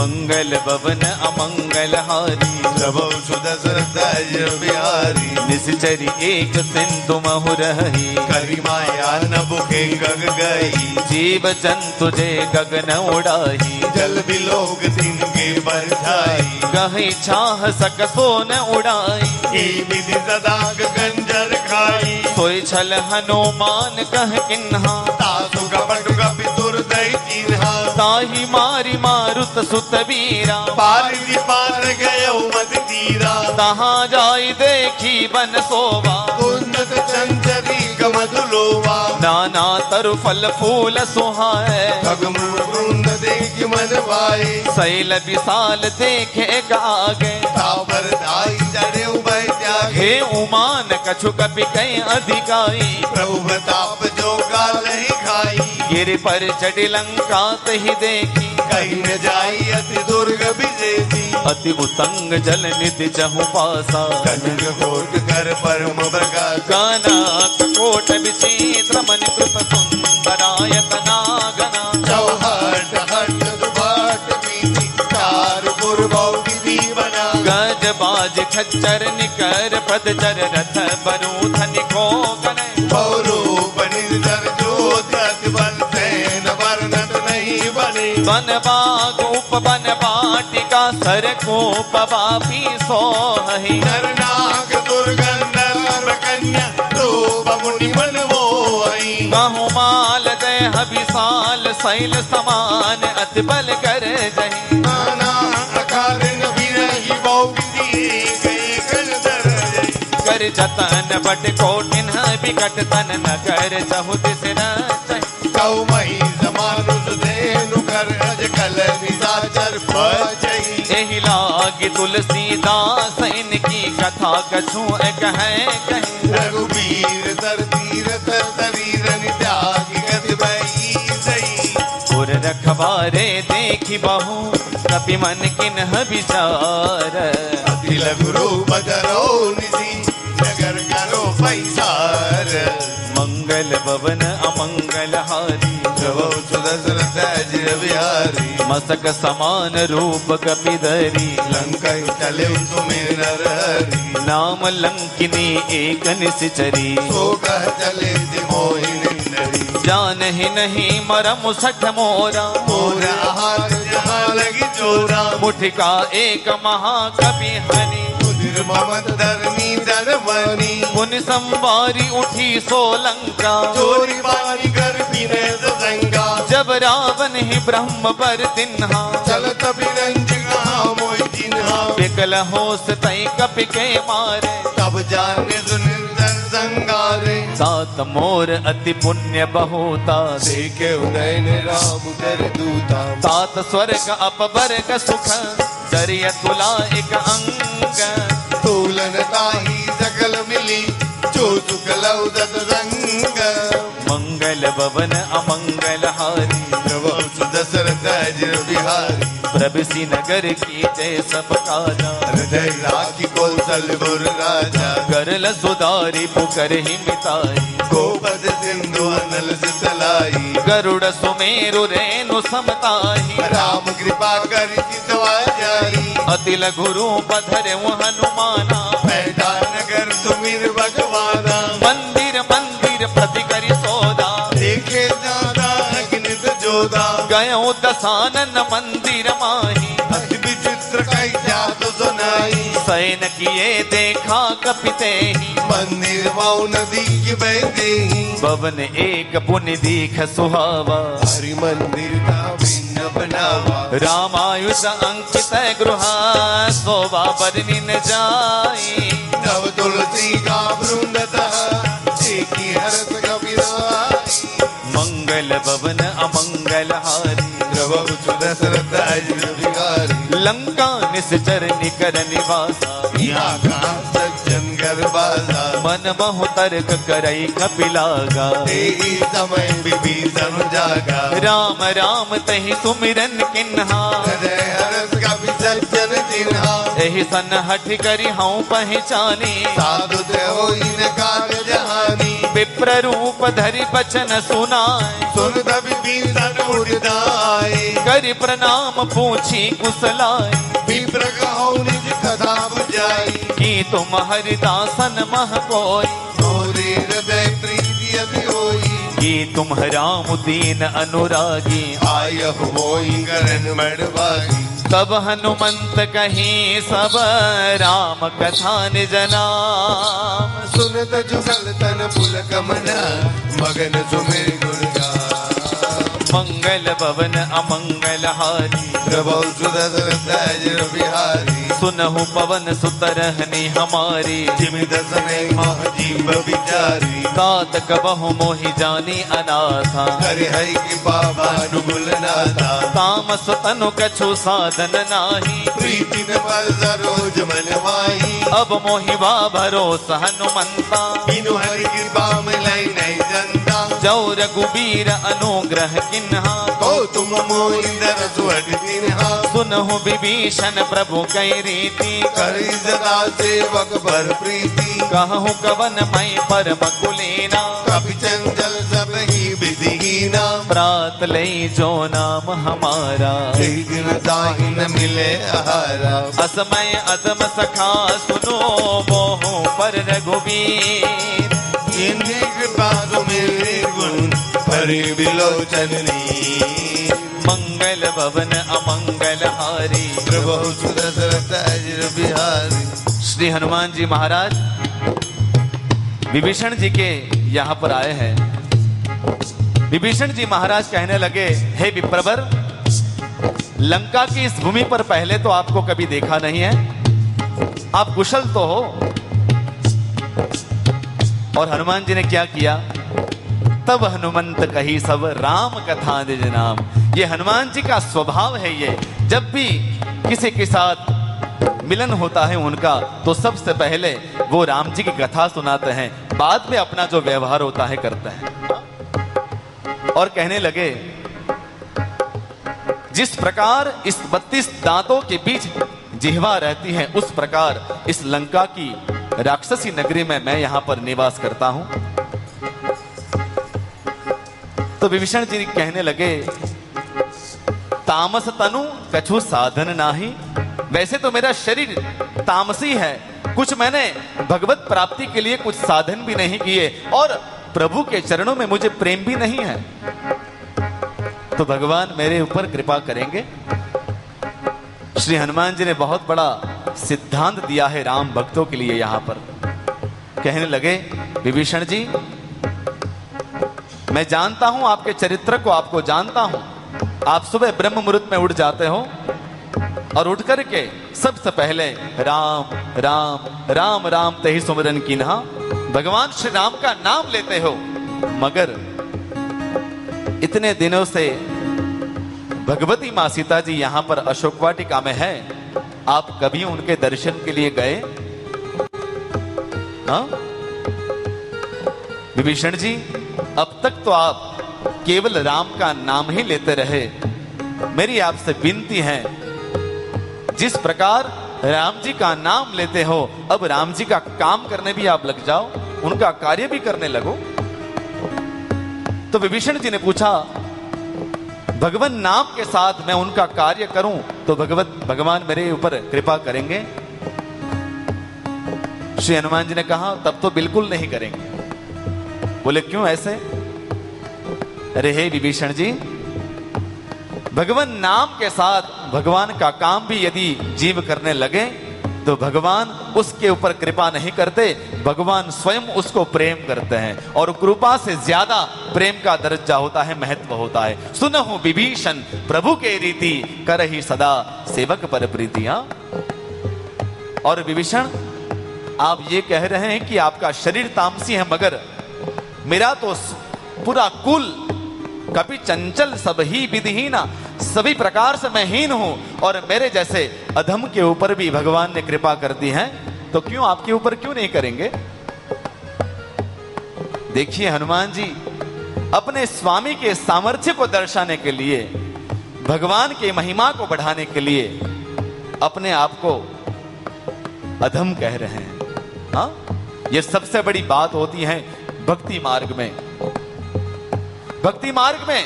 मंगल भवन अमंगल हारी प्रभु सुदशरथ अजर बिहारी निश्चरी एक सिंधु महुरही करी माया न बुके गग गई जीव जंतु जे गगन उड़ाही जल बिलोक तिनके बरछाई कहीं छाह सक सोन उड़ाई की विधि सदा गंजर खाई सोई छल हनुमान कह किन्हा तासु कपट कपितुर दई चिन्हा ताही मारी मारुत सुत वीरा पारी पार गयो मत तीरा तहाँ जाई देखी बन सोवा उन्नत चंचरी कमधुलोवा नाना तरु फल फूल सुहाए खगमृग देख मन भाई शैल विशाल देखे आगे तापर दाई चढ़े उभय त्यागे हे उमान कछु कपि कई अधिकाई प्रभु प्रताप जो काल नहीं खाई गिर पर चढ़ी लंका तही देखी कहीं न जाई अति दुर्ग विजेती अति उतंग जल निधि जहु पासा कनक कोट कर परम प्रकाश कनक कोट विचित्र मणि कृत सुंदरायत नागना चौहट हट दुभाट वीति चार पुरबौ विधि बना गज बाज खच्चर निकर पद चर रथ बरू धनि को गने बहुरूप निर्जर ज्योति अति बल सैन वर्णन नहीं बने वन बाग उप वन वाटिका सर को पवापी सोहि नरनाग दुर्गंधर्व कन्या रूप मुनि मन मोहि बहुमाल देह विशाल शैल समान अति बल कर जहि नाना आकार न बिरहि बहु विधि गई गंधर कर जतन बट कोटिन विकट तन न कर चहु दिस न चहि कौ मही समानुष धेनु कर अज कल निशाचर पचहि एहि लागी तुलसीदास इनकी कथा कछु कहे कहे रघुबीर सर तीरथ शरीर त्यागी गति बही सही पुर रखवारे देखी बहु कपि मन किन्ह विचार अति लघु रूप धरो निधि नगर करो पैसार मंगल भवन अमंगल हारी प्रभु सुदशरथ अजर बिहारी मसक समान रूप कपिधरी लंका चले तुम्हें नर हरि नाम लंकिनी एक निश्चरी सो कह चले मोहिनी नरी जान ही नहीं मरम सठ मोरा मोर आहार जहाँ लगी चोरा मुठिका एक महाकवि हनि मुदिर ममत धरनी धर्मनी पुन संवारी उठी सोलंका चोरी बारी कर पीने सजंगा जब रावण ही ब्रह्म पर तिन्हा चलत बिरंज कहाँ मोहि चिन्हा विकल होश तई कपि के मारे तब जाने सुनिर्दन संगारे सात मोर अति पुण्य बहुता देखे उदयन राम दर दूता सात स्वर्ग अपवर्ग सुख दरिय तुला एक अंग तूलन ताही सकल मिली जो सुख लौदत रंग मंगल भवन अमंगल हारी प्रभु सुदशरथ अजर बिहारी प्रभृति नगर की जय सब काजा हृदय राखी कौशलपुर राजा करल सुधारी पुकर ही मिताई गोपद सिंधु अनल से चलाई गरुड़ सुमेरु रेणु समताही राम कृपा कर चितवा जाई अति लघु रूप धरे हनुमाना बैठा नगर सुमिर भगवाना मंदिर मंदिर प्रति करी सौदा देखे जादा अग्नित जोदा गयो दसानन मंदिर माही अति विचित्र कई जात सुनाई सैन किए देखा कपिते ही मंदिर मऊ नदी की बहते ही भवन एक पुण्य दीख सुहावा हरि मंदिर का भिन्न बनावा रामायुष अंकित गृह शोभा बरनी न जाई नव तुलसी का वृंदतः देखी हरत कपिराई मंगल भवन अमंगल हारी प्रभु सुदशरथ अजर बिहारी लंका निश्चर निकर निवासा यहाँ का सज्जन गर्भासा मन बहु तर्क करई कपिलागा तेही समय विभीषण जागा राम राम तहि सुमिरन किन्हा हृदय हरस का विसर्जन चिन्हा एहि सन हठ करी हूँ पहचानी साधु ते होई न काज जहानी विप्र रूप धरि बचन सुनाए, सुन तब विभीषण उठ जाए, कर प्रणाम पूछी कुशलाए, विप्र कहो निज कथा बुझाई, कि तुम हरिदासन मह कोई, मोरे हृदय प्रीति अति होई, कि तुम राम दीन अनुरागी, आयहु होई करन मड़वागी, तब हनुमंत कहीं सब राम कथा निज नाम, सुनत जुगल तन पुल कमना, मगन सुमिर गुण गान, मंगल भवन अमंगल हारी, प्रभु सुदर्शन बिहारी, सुनहु पवन सुतरहनि हमारी, जिमि दसने मोह जीव विचारी, तात कबहु मोहि जानी अनाथा, हरि हरि कृपा भानुकुल नाथा, तामस तनु कछु साधन नाही, प्रीति न पर सरोज मन माही, अब मोहि बा भरोसा हनुमंता, बिनु हरि कृपा मिलाई नहीं जनता, जौ रघुबीर अनुग्रह किन्हा, तो तुम मोहिंदर सुहट तिन्हा, सुनहु विभीषण प्रभु कै रीति, करी सदा सेवक पर प्रीति, कहूँ कवन मई परम कुलीना, कपि चंचल सब ही विधिहीना, प्रात लई जो नाम हमारा, एक दिन ताहि न मिले आहारा, असमय अदम सखा सुनो मोह पर रघुबीर, इन्हीं कृपा सुमिर गुण परि बिलोचनी, मंगल भवन अमंगल हारी, प्रभु सुदर्शन बिहारी। श्री हनुमान जी महाराज विभीषण जी के यहाँ पर आए हैं। विभीषण जी महाराज कहने लगे, हे विप्रवर, लंका की इस भूमि पर पहले तो आपको कभी देखा नहीं है, आप कुशल तो हो। और हनुमान जी ने क्या किया, तब हनुमंत कही सब राम कथा निज नाम। ये हनुमान जी का स्वभाव है, ये जब भी किसी के साथ मिलन होता है उनका, तो सबसे पहले वो राम जी की कथा सुनाते हैं, बाद में अपना जो व्यवहार होता है करते हैं। और कहने लगे, जिस प्रकार इस 32 दांतों के बीच जिह्वा रहती है, उस प्रकार इस लंका की राक्षसी नगरी में मैं यहां पर निवास करता हूं। तो विभीषण जी कहने लगे, तामस तनु कछु साधन नाही, वैसे तो मेरा शरीर तामसी है, कुछ मैंने भगवत प्राप्ति के लिए कुछ साधन भी नहीं किए, और प्रभु के चरणों में मुझे प्रेम भी नहीं है, तो भगवान मेरे ऊपर कृपा करेंगे। श्री हनुमान जी ने बहुत बड़ा सिद्धांत दिया है राम भक्तों के लिए। यहां पर कहने लगे, विभीषण जी, मैं जानता हूं आपके चरित्र को, आपको जानता हूं। आप सुबह ब्रह्म मुहूर्त में उठ जाते हो और उठ करके सबसे पहले राम राम राम राम ते ही सुमिरन कीन्हा, भगवान श्री राम का नाम लेते हो। मगर इतने दिनों से भगवती मां सीता जी यहां पर अशोक वाटिका में है, आप कभी उनके दर्शन के लिए गए? हाँ विभीषण जी, अब तक तो आप केवल राम का नाम ही लेते रहे। मेरी आपसे विनती है, जिस प्रकार राम जी का नाम लेते हो, अब राम जी का काम करने भी आप लग जाओ, उनका कार्य भी करने लगो। तो विभीषण जी ने पूछा, भगवान नाम के साथ मैं उनका कार्य करूं तो भगवान मेरे ऊपर कृपा करेंगे? श्री हनुमान जी ने कहा, तब तो बिल्कुल नहीं करेंगे। बोले, क्यों ऐसे? अरे हे विभीषण जी, भगवान नाम के साथ भगवान का काम भी यदि जीव करने लगे तो भगवान उसके ऊपर कृपा नहीं करते, भगवान स्वयं उसको प्रेम करते हैं, और कृपा से ज्यादा प्रेम का दर्जा होता है, महत्व होता है। सुनहु विभीषण प्रभु के रीति, करहि सदा सेवक पर प्रीतियां। और विभीषण, आप ये कह रहे हैं कि आपका शरीर तामसी है, मगर मेरा तो पूरा कुल कभी चंचल सब ही विधिहीना, सभी प्रकार से मैं हीन हूं, और मेरे जैसे अधम के ऊपर भी भगवान ने कृपा कर दी है, तो क्यों आपके ऊपर क्यों नहीं करेंगे? देखिए हनुमान जी अपने स्वामी के सामर्थ्य को दर्शाने के लिए, भगवान के महिमा को बढ़ाने के लिए अपने आप को अधम कह रहे हैं। हाँ, यह सबसे बड़ी बात होती है। भक्ति मार्ग में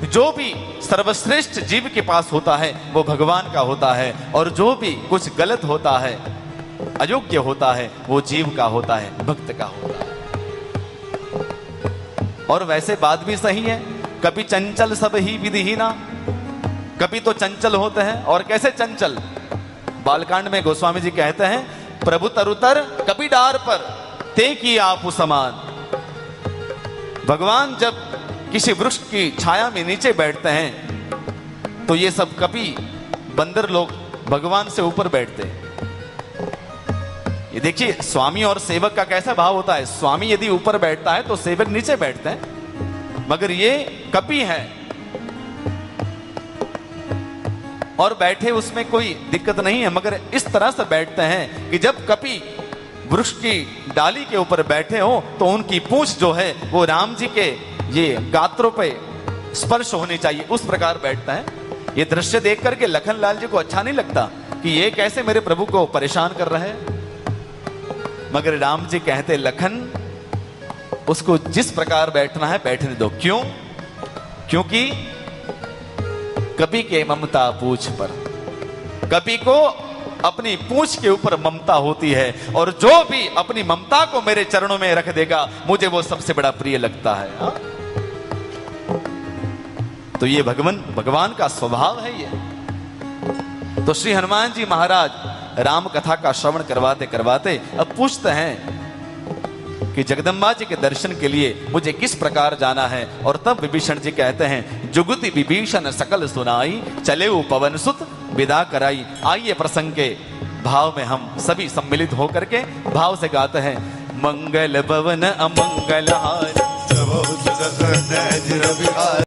जो भी सर्वश्रेष्ठ जीव के पास होता है वो भगवान का होता है, और जो भी कुछ गलत होता है, अयोग्य होता है, वो जीव का होता है, भक्त का होता है। और वैसे बात भी सही है, कभी चंचल सब ही विधिहीना, कभी तो चंचल होते हैं। और कैसे चंचल? बालकांड में गोस्वामी जी कहते हैं, प्रभु तरुतर कभी डार पर ते की आपु समान। भगवान जब किसी वृक्ष की छाया में नीचे बैठते हैं तो ये सब कभी बंदर लोग भगवान से ऊपर बैठते हैं। ये देखिए स्वामी और सेवक का कैसा भाव होता है। स्वामी यदि ऊपर बैठता है तो सेवक नीचे बैठते हैं, मगर ये कपि है और बैठे उसमें कोई दिक्कत नहीं है, मगर इस तरह से बैठते हैं कि जब कपि वृक्ष की डाली के ऊपर बैठे हो तो उनकी पूंछ जो है वो राम जी के ये गात्रों पे स्पर्श होनी चाहिए, उस प्रकार बैठता है। ये दृश्य देख करके लखन लाल जी को अच्छा नहीं लगता कि ये कैसे मेरे प्रभु को परेशान कर रहे हैं, मगर राम जी कहते लखन उसको जिस प्रकार बैठना है बैठने दो। क्यों? क्योंकि कपि के ममता पूंछ पर, कपि को अपनी पूंछ के ऊपर ममता होती है, और जो भी अपनी ममता को मेरे चरणों में रख देगा मुझे वो सबसे बड़ा प्रिय लगता है। हा? तो ये भगवान का स्वभाव है ये। तो श्री हनुमान जी महाराज राम कथा का श्रवण करवाते करवाते अब पूछते हैं कि जगदम्बा जी के दर्शन के लिए मुझे किस प्रकार जाना है। और तब विभीषण जी कहते हैं, जुगति विभीषण सकल सुनाई, चले पवन सुत विदा कराई। आइए प्रसंग के भाव में हम सभी सम्मिलित होकर के भाव से गाते हैं, मंगल भवन अमंगल हारी।